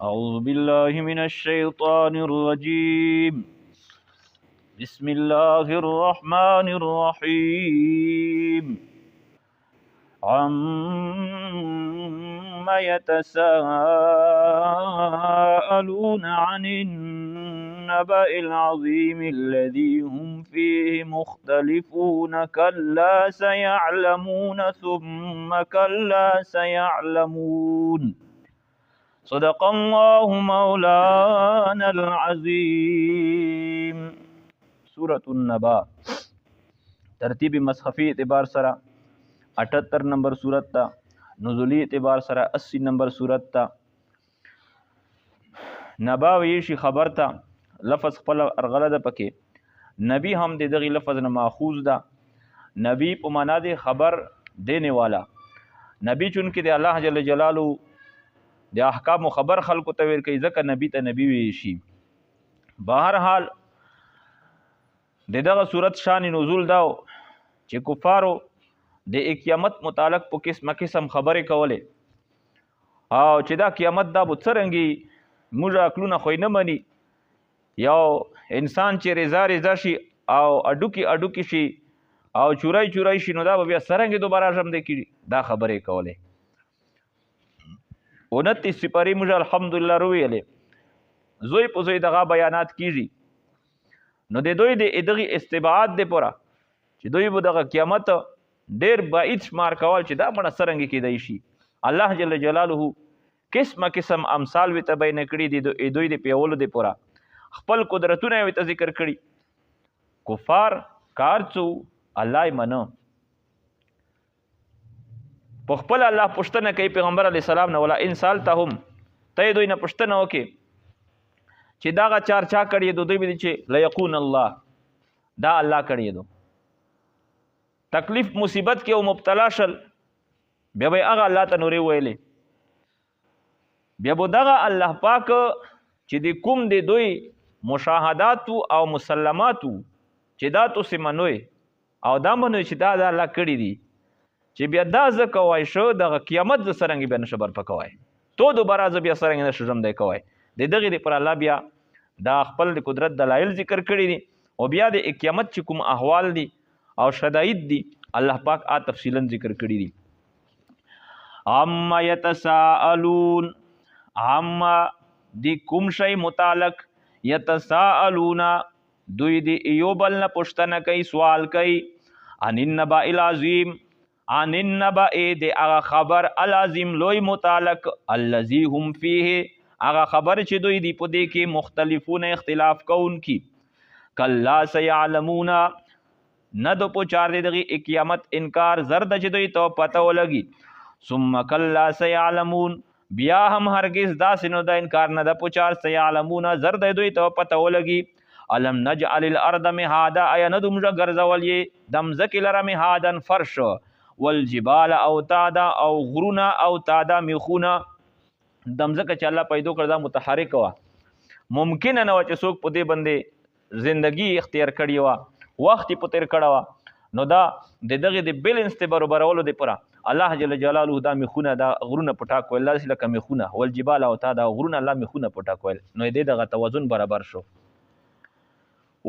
أعوذ بالله من الشيطان الرجيم بسم الله الرحمن الرحيم عما يتساءلون عن النبأ العظيم الذي هم فيه مختلفون كلا سيعلمون ثم كلا سيعلمون صدق الله مولانا العظیم. سورة النبا ترتیب مصحفی اعتبار سره 78 نمبر سورت تا، نزولی اعتبار سره 80 نمبر سورت تا. نبا ویشی خبر تا لفظ خپل ارغله ده پکې. نبی هم د دغه لفظ نه ماخوذ ده. نبی په معنا د خبر دینے والا. نبی چون کې د الله جل جلاله د احکام خبر خلکو ته ور کوي، ځکه نبی ته نبی وی شي. بهر حال دغه صورت شان نزول داو چې کفارو د قیامت متعلق په قسم خبرې کولې، او چې دا قیامت دا به څرنګه موږ عقلونه خو نه مني. یو انسان چې رضا شي او اډوکی شي او چورای شي، نو دا به بیا څرنګه دوباره ژوندی کیږي. دا خبرې کولې 29 سپاری موږ الحمدلله رویلې. زوی په زوی دغه بیانات کیږي. نو د دوی د دغه استبعاد د پوره چې دوی به دغه قیامت ډیر بعید شمار کول چې دا مړه څرنګه کیدای شي. الله جل جلاله قسم امثال وی ته بیان کړي دي. دوی د پیولو د پوره خپل قدرتونه وی ته ذکر کړي. کفار کارڅو الله یې منو، په خپل الله پوښتنه کوي پیغمبر علی السلام نه، ولا ان سالتهم ته دوی نه پوښتنه وکي چې دا چار چا کړی دوی به چې ليقون الله، دا الله کړی دو. تکلیف مصیبت کې او مبتلا شل، بیا به هغه الله ته نورې ویلې، بیا به دغه الله پاک چې د کوم د دوی مشاهدات او مسلماتو چې دا تاسو منوي او دا منوي چې دا الله کړی دي، چې بیا دا ځکه وای شو دغه قیامت ز سرنګ بیا نشه برپکوای تو دوباره ز بیا سرنګ نشه ژوند دی کوای. د دغه پر الله بیا دا خپل د قدرت دلایل ذکر کړی دي، او بیا د قیامت چې کوم احوال دي او شدائد دي الله پاک تفصیلا ذکر کړی دي. اما یتساءلون، اما دی کوم شی متعلق، یتساءلون دوی دی یو بل نه پوښتنه کوي، سوال کوي. عن النبأ العظیم، عن النبأ دی هغه خبر العظیم لوی متعلق، الذی هم فیه هغه خبر چې دوی دی په دې کې مختلفون اختلاف کوونکی. کلا سیعلمون نه دو پوچار دی دغه قیامت انکار زرد چې دوی ته پته ولګي. ثم کلا سیعلمون بیا هم هرگز داسې نو د انکار نه د پوچار سیعلمون زرد دوی ته پته ولګي. الم نجعل الارض مهادا، ایا نه دومره ګرځول یې د مځکې لره مهادن فرش، والجبال اوتادا او غرونه اوتادا میخونه. د مځکه چې الله پیدا کړ دا متحرک وه، ممکن نه و چې څوک په دې باندې زندگی اختیار کړې وه، وخت یې په تېر کړی وه. نو دا د دغې د بیلنس د برابرولو دپاره الله جل جلاله دا میخونه دا غرونه په ټاک ویل، داسې لکه میخونه والجبال اوتادا غرونه الله میخونه په ټاک ویل. نو دې دغه توازن برابر شو.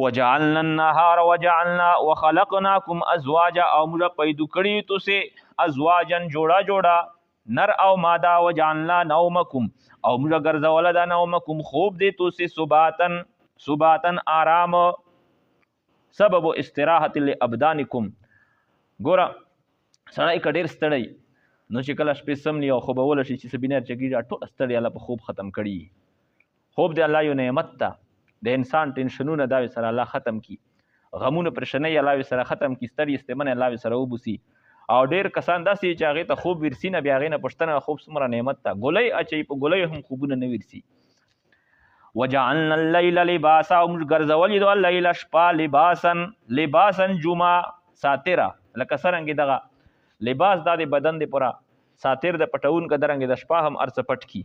وجعلنا النهار وجعلنا وخلقناكم ازواجا، او موږ پیدا کړي تاسو ازواجن جوړا نر او ماده. وجعلنا نومکم، او موږ ګرځول دا نومکم خوب دی تاسو صباتن آرام، سبب استراحت لابدانکم. ګوره سړی که ډېر ستړی نو چې کله شپې سملی او خوبوله شي چې سبینر چکېږي ټول ستړی الله په خوب ختم کړي. خوب دی الله یو نعمت ته، د انسان ټینشنونه دا سره الله ختم کی، غمونه پریشانۍ الله سره ختم کی، ستړي استمنه الله سره وبوسي. او ډېر کسان داسې چې هغې ته خوب ورسي نه، بیا هغې نه پوښتنه خوب څومره نعمت ته، ګولۍ اچوي په ګولیو هم خوبونه نه ورسي. وجعلنا اللیل لباسا، او موږ ګرځولي دو اللیل شپه لباسا جمعه ساتره، لکه څرنګې دغه لباس دا د بدن د پوره ساتر د پټون که درنګې د شپه هم ارڅه پټ کی.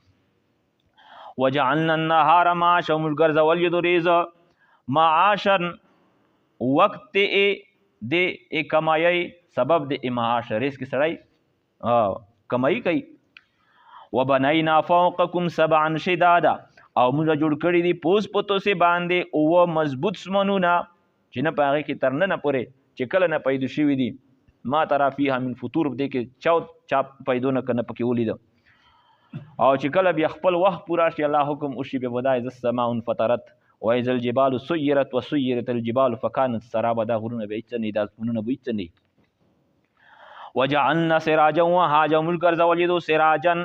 وجعلنا النهار معاشا، او موږ ګرځولي دو ریزه معاشا وقت د کمایۍ سبب د معاش، ریز کې سړی کمایي کوي. وبنینا فوقکم سبعا شدادا او موږ جوړ کړي دي پوس پتو سي باندې او مضبوط سمنونه چې نه پاغه کې تر نه پورې چې کله نه پیدا شوي دي ما ترى فيها من فطور دې کې چا پیدا نه کنه پکې ولید او چې کله بیا خپل وخت پورا شي الله حکم وشي به ودای ز السماء فطرت واذا الجبال سيرت وسيرت الجبال فكانت سرابا دا غرونه به اچنی دا غرونه به اچنی وجعلنا سراجا وهاجا ملګر زولیدو سراجا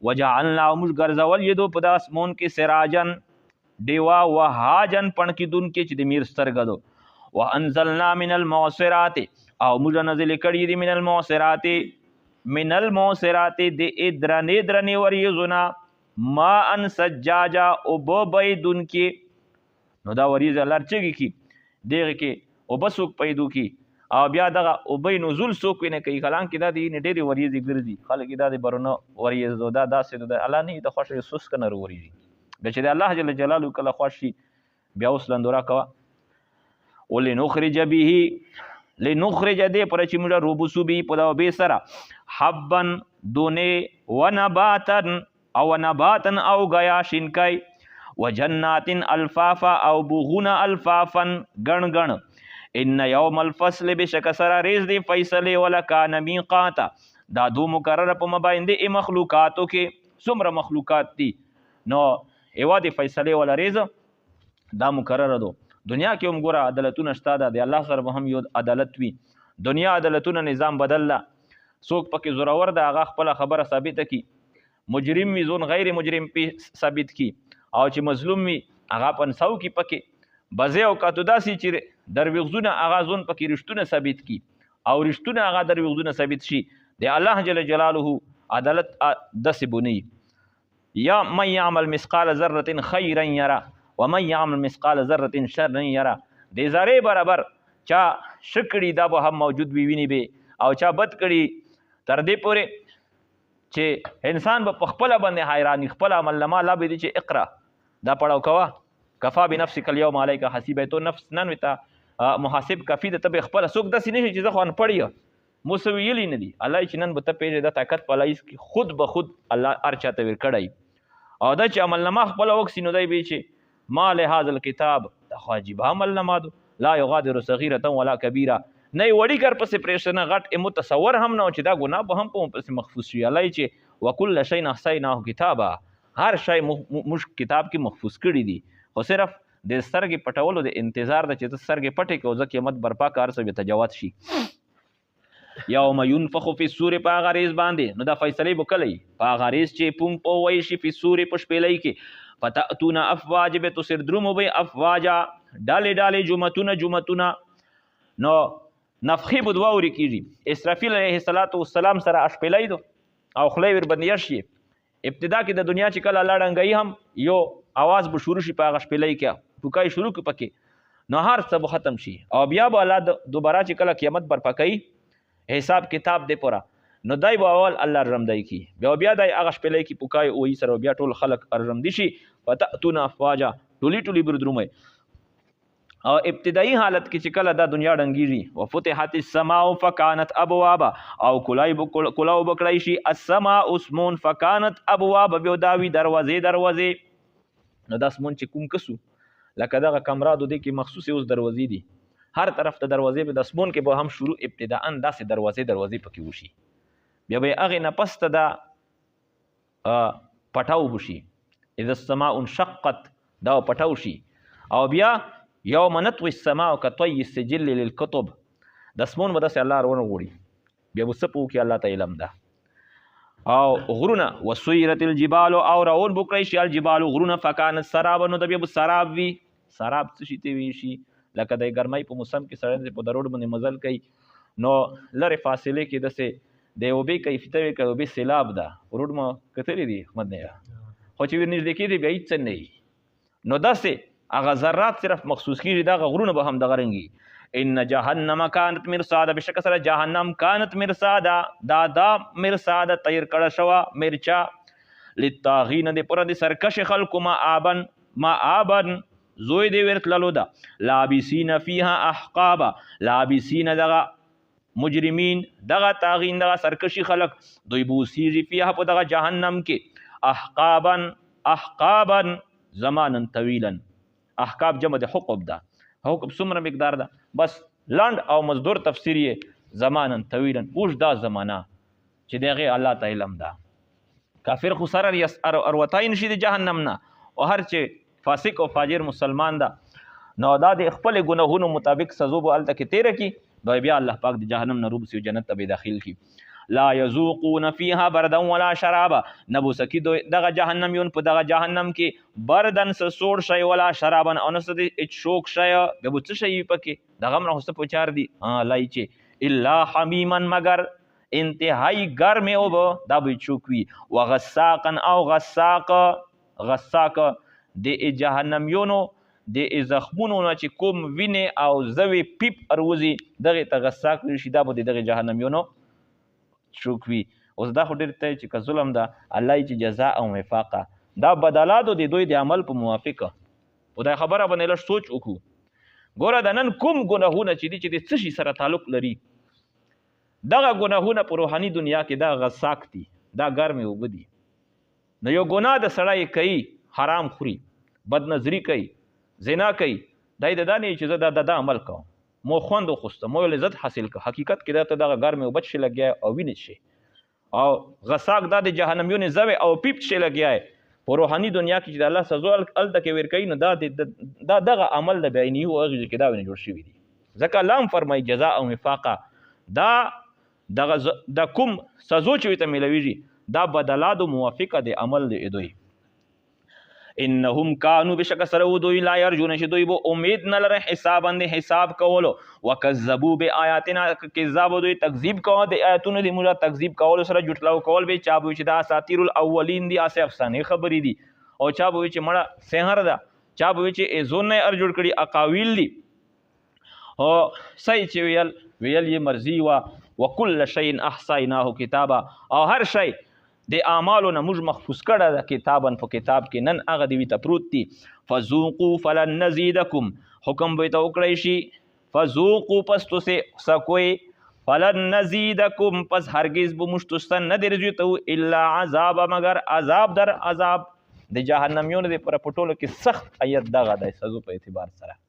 وجعلنا ملګر زولیدو په د اسمون کې سراجن دیوا وهاجن پڼ کې دون کې چې د میر سترګدو وانزلنا من المعصرات او موږ نازل کړي دي من المعصرات د درنې وریزونه ما ان سجاجا او بيدون کې نو دا وریزه لرچګي کې دغه کې او بسوک پیدو کې او بیا دغه او بې نزول سوک نه کوي کلام کې دا دي ډېری وریزي ګرځي خلک دا د برونو وریزه دا داسې د الله نه د خوشي سوس کنه وریزي د چې د الله جل جلاله کله خوشي بیا اوس لندورا کوا ولنخرج به لنخرج دې پر چې موږ روبوسو به په دا به سره حبن دونه ونباتن او نباتن او غیا شینکای وجنات الفافا او بغون الفافن گن گن ان یوم الفصل بشک سرا ریز دی فیصله ولا کان میقاتا دا دو مقرر په مبایند مخلوقاتو کې څومره مخلوقات دي نو ایوا دی فیصله ولا ریز دا مقرر دو دنیا کې هم ګوره عدالتونه شته ده د الله سره به هم یو عدالت وي دنیا عدالتونه نظام بدل لا څوک پکې زورور ده هغه خپله خبره ثابته کی مجرم وي ځون غیر مجرم پې ثابت کی او چې مظلوم وي هغه پنسو کی پکې بځې او کاتو داسې چې دروغجونه هغه ځون پکې رښتونه ثابت کی او رښتونه هغه دروغجونه ثابت شي د الله جل جلاله عدالت داسې بنی یا من یعمل مثقال ذره خیرا یرا ومن يعمل مثقال ذره شرا يرى دې ذره برابر چا شکړي دا به هم موجود وي ویني به او چا بد کړي تر دې پورې چې انسان به خپل باندې حیران خپل عمل لما لا به دي چې اقرا دا پړاو کوا کفا بنفسك اليوم عليك حسيبه تو نفس نن وتا محاسب کفی د تب خپل سوک د سینې چې ځخوان پړی موسویلی نه دي الله چې نن به ته پیژه د طاقت پلایس کی خود به خود الله ارچا ته ور کړی او دا چې عمل لما خپل وکسینو دی به چې ما لهذا الكتاب تخاجب عمل نمادو لا يغادر صغيره ولا كبيره نه وړي کر پسې پریشنه غټ متصور هم نه چې دا ګناه به هم په پسې محفوظ شي الله چې وکل شيء احصيناه كتابا هر شی مش کتاب کې محفوظ کړي دي خو صرف د سترګې پټولو د انتظار د چې سترګې پټې کې ځکه قیامت برپا کار سره تجاوز شي یوم ينفخ فی الصور په غریز باندې نو دا فیصله وکړي په غریز چې پوم په وای شي په سور په شپېلې کې فتاتون افواج به تو سر دروم به افواجا ډاله ډاله جمعتونه نو نفخي بدواوري کیږي اسرافیل علیه السلام سره اشپېلې دو او خلای ور باندې شي ابتدا کې د دنیا چې کله لاړنګي هم یو आवाज به شروع شي په غشپېلې کې ټوکای شروع کې پکې نو هر څه ختم شي او بیا به الله دوباره چې کله قیامت برپا کوي حساب کتاب دی پورا نو دای به اول الله رمدای کی بیا دای هغه شپلې کی پوکای او یې سره بیا ټول خلق رمدي شي فتاتون افواجا ټولی بردرومه او ابتدایي حالت کې چې کله دا دنیا ډنګيږي وفتحت السماء فكانت ابوابا او کلاو بکړای شي السماء اسمون فكانت ابواب بیا داوی دروازې نو دا اسمون چې کوم کسو لکه دغه کمرا د دې کې مخصوص اوس دروازې دي هر طرف ته دروازې به د اسمون کې به هم شروع ابتداء داسې دروازې پکې وشي بیا به هغه نه پس ته دا پټاو وشي اذا السماء انشقت دا پټاو شي او بیا یوم نطوي السماء كطي السجل للكتب د اسمون به داسې الله رونه غوړي بیا به څه په کې الله ته علم ده او غرونه وسيرت الجبال او راون بکړی شي الجبال غرونه فكانت سرابا نو د بیا سراب وي سراب څه شي ته وي شي لکه د ګرمۍ په موسم کې سړی په دروډ باندې مزل کوي نو لرې فاصله کې داسې د یو بې کیفیته وي که یو بې سیلاب ده روډ ما کتلی دي احمد نه خو چې ورنږدې کېږي بیا هېڅ څه نه وي نو داسې هغه ذرات صرف مخصوص کېږي دغه غرونه به هم دغه رنګي ان جهنم کانت مرصاده بشک سره جهنم کانت مرصاده دا مرصاده تیر کړه شوه مرچا للطاغین د پوره د سرکش خلکو ما آبن زوی دی ورتللو ده لابسین فیها احقابا لابسین دغه مجرمین دغه تاغین دغه سرکشي خلق دوی بوسیږي فیها په دغه جهنم کې احقابا زمانا طویلا. احقاب جمع د حقب ده. حقب څومره مقدار ده؟ بس لنډ او مزدور تفسیر یې زمانا طویلا، اوږده زمانه چې دغه الله ته علم ده. کافر خو سره اروتای نشي د جهنم نه، او هر چې فاسق او فاجر مسلمان ده نو دا د خپل ګناهونو مطابق سزا به هلته کې تیره کړي، بیا الله پاک د جهنم نه روبسي جنت ته به داخل کړي. لا یذوقون فیها بردا ولا شرابا، نبوسکی دغه جهنم یون په دغه جهنم کې بردن څه سوړ شی ولا شرابا او نه څه د شوک شی، بیا به څه شی پکې دغه هم راخسته پوچار دي لای چې الا حمیما مگر انتهایی ګرمې اوبه دا به چوک وي، وغساقا او غساق د جهنمیونو د زخمونو نه چې کوم وینې او زوی پیپ اروزي دغه ته غساق ویل شي، دا به د دغه جهنمیونو چوک وي. اوس دا خو ډېر ته چې که ظلم ده الله چې جزا او وفاقه دا بدلاتو د دوی د عمل په موافقه. خدای خبره باندې لږ سوچ وکړو. ګوره د نن کوم ګناهونه چې دي چې د څه شي سره تعلق لري، دغه ګناهونه په روحاني دنیا کې دا غساق دي، دا ګرمې اوبه دي. نو یو ګناه د سړی کوي، حرام خوري، بدنظري کوي، زنا کوي، دا د دا نه چې زه دا عمل کوم، مو خوند وخوسته، مو لذت حاصل که، حقیقت کې دا ته دغه ګرمې اوبه شي لګیا او وینې شي، او غساق دا د جهنمیونې زوی او پیپ شي لګیا په روحاني دنیا کې چې د الله سزا هلته کې ورکوي، نو دا دغه عمل د بعیني او هغې کې دا ونې جوړ شوي دي. ځکه الله هم فرمایي جزا او وفاقه، دا د کوم سزو چې ورته میلویږي دا بدلاتو موافقه د عمل د دوی. انهم کانوا بشک سره دوی لا یرجون چې دوی به امید نه لري حسابا د حساب کولو، وکذبوا بآیاتنا کذاب دوی تکذیب کوه د آیاتونو د موږ تکذیب کولو سره جټلاو کول به چا به چې دا اساطیر الاولین دي، اسه افسانې خبرې دي، او چا به چې مړه سحر ده، چا به چې ایزون نه ار جوړ کړي اقاویل دي، او صحیح چې ویل یې مرضی وا وکل شیء احصیناه کتابا، او هر شی د اعمالو نه موږ محفوظ کړه ده کتابا په کتاب کې، نن هغه دی ته پروت دي. فذوقوا فلن نزیدکم، حکم به ته وکړی شي فذوقوا پس تاسې سکوئ، فلن نزیدکم پس هرگز به موږ تاسو نه درځو ته الا عذاب مگر عذاب در عذاب. د جهنمیونو د پر پټولو کې سخت ایت دغه دی سزو په اعتبار سره.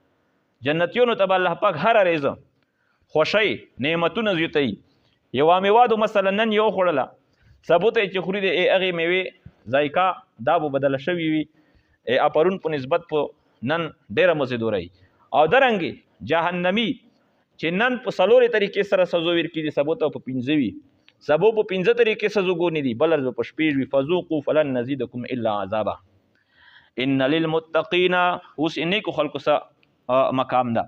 جنتیونو ته به الله پاک هر ریزه خوشی نعمتونه زیاتوي. یو میوادو مثلا نن یو خوړله ثبوت چې خوري د هغې میوې ذایقه دا به بدله شوي وي اپرون په نسبت په نن ډېره مزیدوره او درنګې جهنمي چې نن په څلورې طریقې سره سزا ورکړي ثبوت په پنځه وي، سبو په پنځه طریقې سزاګونې دي، بل په شپږ وي. فذوقوا فلن نزیدکم الا عذابا. ان للمتقین، اوس نیکو خلکو سره مقام ده،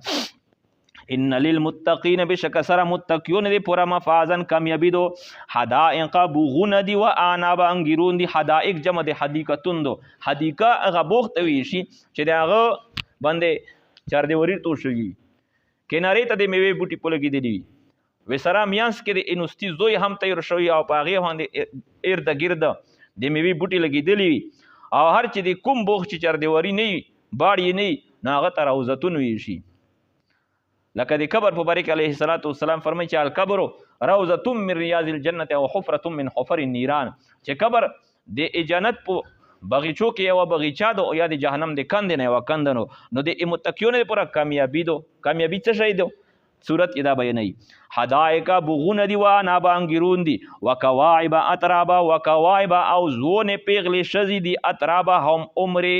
ان للمتقین بشک سره متقیون دی پورا مفازن کامیابی دو، حدائق بوغون دی و اعناب انګیرون دی. حدائق جمع دی حدیقتون دو، حدیقه هغه بوخت وي شي چې د هغه باندې چاردیوري تو شوي کنارې ته د میوې بوټي په لګېدلي وي، وسره میانس کې د انوستي زوی هم تیر شوي او په هغې باندې ارده ګرده د میوې بوټي لګېدلي وي، او هر چې د کوم بوخ چې چاردیوري نه وي باړ یې نه وي نو هغه ته روضتون وي شي. لکه د قبر په باره کې علیه السلام فرمایي چې القبر روضة من ریاض الجنة او حفرة من حفر النیران، چې قبر د جنت په بغیچو کې یوه بغیچه ده او یا د جهنم د کندې نه یوه کنده نو د متقیونو لپاره کامیابي ده. کامیابي څه شی ده؟ صورت یې دا بیانوي. حدائق بوغونه دي و اعناب انګیرون دي، وکواعب اترابا، وکواعب او زونې پیغلې ښځې دي، اترابا هم عمرې،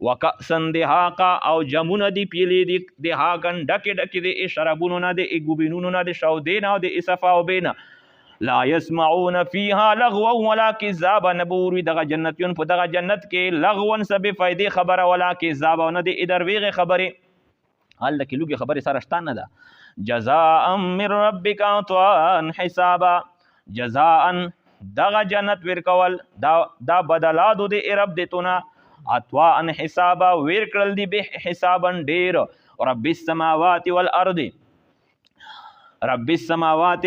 وکأسن دهاقا او جمونه دی پیلی دی دهاقن ډکې ډکې دی شرابونو نه دی ګوبینونو نه دی شودې نه او د اصفا او بینا. لا يسمعون فيها لغوا ولا كذابا، نبوروي دغه جنتیون په دغه جنت کې لغوا څه بې فایدې خبره ولا کذابا نه دی ادرویغې خبرې، هلته کې لوګې خبرې سره شته نه ده. جزاء من ربک عطاء حسابا، جزاء دغه جنت ورکول دا بدلادو د رب دتونه، عطاء حسابا ورکړل دی به حسابا ډیر. رب السماوات والارض، رب السماوات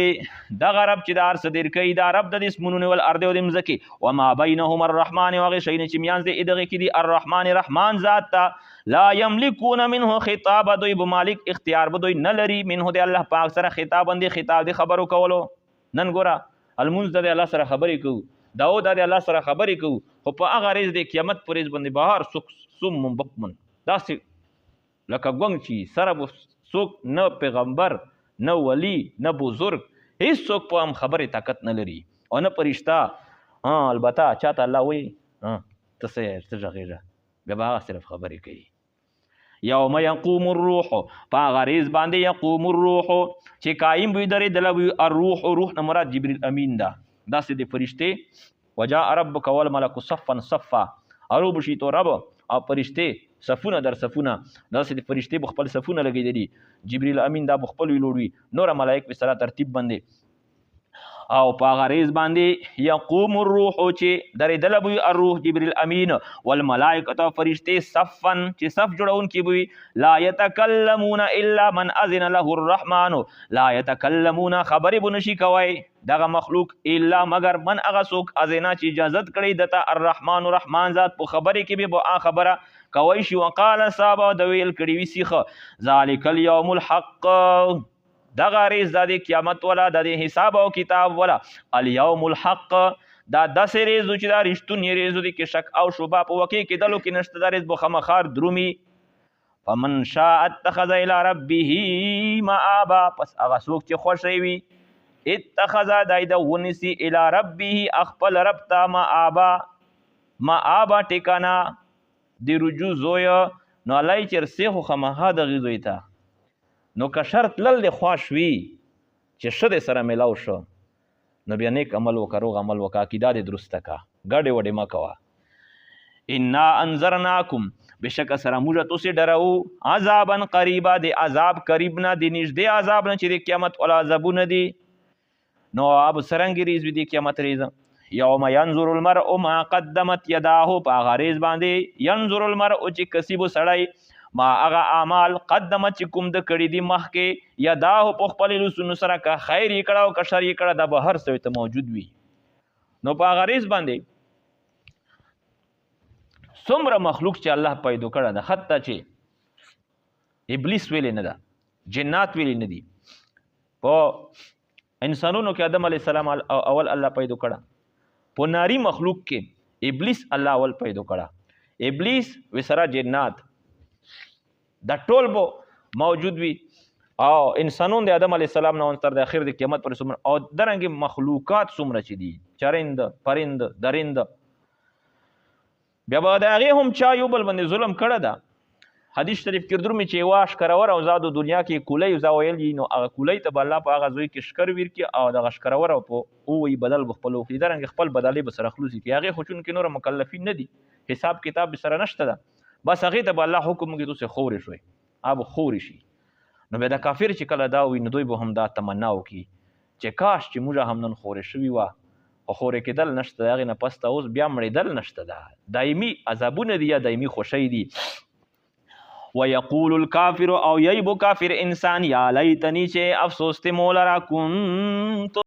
دغه رب چې د هر څه دیر کوي دا رب د اسمونو والارض او د مځکې وما بینهما الرحمن او هغې شیونه چې میانځ د دغې کې دي الرحمن رحمان ذات ته لا یملکون منه خطاب دوی به مالک اختیار به دوی نه لري منه د الله پاک سره خطاب دی خطاب دی خبرو کولو نن ګوره المونځ د الله سره خبرې کوو داود د الله سره خبرې کوو خو په هغه ورځ د قیامت په ورځ باندې بهر څوک صم بکمن داسې لکه ګونګ چې سره به څوک نه پیغمبر نه ولی نه بزرگ هیڅوک په هم خبرې طاقت نه لري او نه فرشته البته چاته الله وایي ته څه غږېږه بیا به هغه صرف خبرې کوي یوم یقوم الروح په هغه ورځ باندې یقوم الروح چې قایم وي درېدلی وي الروح روح نه مراد جبریل امین ده داسې د فرشتې وجاء ربک والملک صفا صفا اروب شي تو رب او فرشتې صفونه در صفونه داسې د فرشتې به خپل صفونه لګېدلي جبریل امین دا به خپل وي لوړ وي نوره ملایک په سره ترتیب باندې او په هغه ورځ باندې یقوم الروح چې درېدلی به وي الروح جبریل امین والملائکة فرشتې صفا چې صف جوړونکي به وي لا یتکلمون الا من اذن له الرحمن لا یتکلمون خبرې به نشي کوی دغه مخلوق الا مگر من هغه څوک اذنا چې اجازت کړی دته الرحمن رحمان ذات په خبرې کې به خبره کوی شي وقال صحابه د ویل کړي وي سیخه ذلک اليوم الحق دغه ورځ د قیامت والا د حساب او کتاب والا اليوم الحق دا داسې ورځ چې دا رښتونې ورځ دی کې شک او شبهه په واقع کېدلو کې نشته دا ورځ به خامخا درومي فمن شاء اتخذ الى ربه مآبا پس هغه څوک چې خوښ وي اتخذ دای د ونیسي الى ربه خپل رب ته مآبا ټکانا د رجوع زویه نو الله یې چېرسې خو خامخا دغې زوی ته نو که شرط لل د خواش وي چې ښه د سره میلاو شو نو بیا نیک عمل وکړه روغ عمل وکړه عقیده دې درسته کا ګډې وډې مه کوه انا انذرناکم بشک سره موږ تاسې ډرو عذابا قریبا د عذاب قریب نه د نږدې عذاب نه چې د قیامت والا عذابونه دي نو اب سرنګې ریز وي د قیامت ریز یوم ینظر المرء ما قدمت یداه په هغه ریز باندې ینظر المرء چې کسیبو سړی ما هغه اعمال قدمت چې کوم د کړي دي مخکې یداه په خپل لاسونو سره که خیر یې کړه او که شر یې کړه دا به هر څه ته موجود وي نو په هغه ریز باندې څومره مخلوق چې الله پیدا کړه ده حتی چې ابلیس ویلې نه ده جنات ویلې نه دي په انسانونو کې آدم علیه السلام اول الله پیدا کړه په ناری مخلوق کې ابلیس الله اول پیدا کړه ابلیس وسره جنات دا ټول به موجود وي او انسانون د آدم علیه السلام نه تر د اخر د قیامت پر څومره او درنګې مخلوقات څومره چې دي چرند پرند درند بیا به د هغې هم چا یو بل باندې ظلم کړی ده حدیث شریف کې درومي چې یوه ښکرور او زادو دنیا کې کولۍ زا ویل دي نو هغه کولۍ ته به الله په هغه زوی کې ښکر ویر کړي او دغه ښکرور او په ووایي بدل به خپل وکړي درنګې خپل بدلې به سره خلوص کړي هغې خو چونکې نوره مکلفین نه دي حساب کتاب به سره نشته ده بس هغې ته به الله حکم وکړي تاسې خورې شوئ هغه به خورې شي نو بیا د کافر چې کله دا وي نو دوی به هم دا تمنا وکړي چې کاش چې موږ هم نن خورې شوي وه خو خورې کېدل نشته د هغې نه پس ته اوس بیا مړېدل نشته ده دایمي عذابونه دي یا دایمي خوښۍ دي ویقول الکافر او ییبو کافر انسان یا لیتنی چې افسوس ته مو لره کنت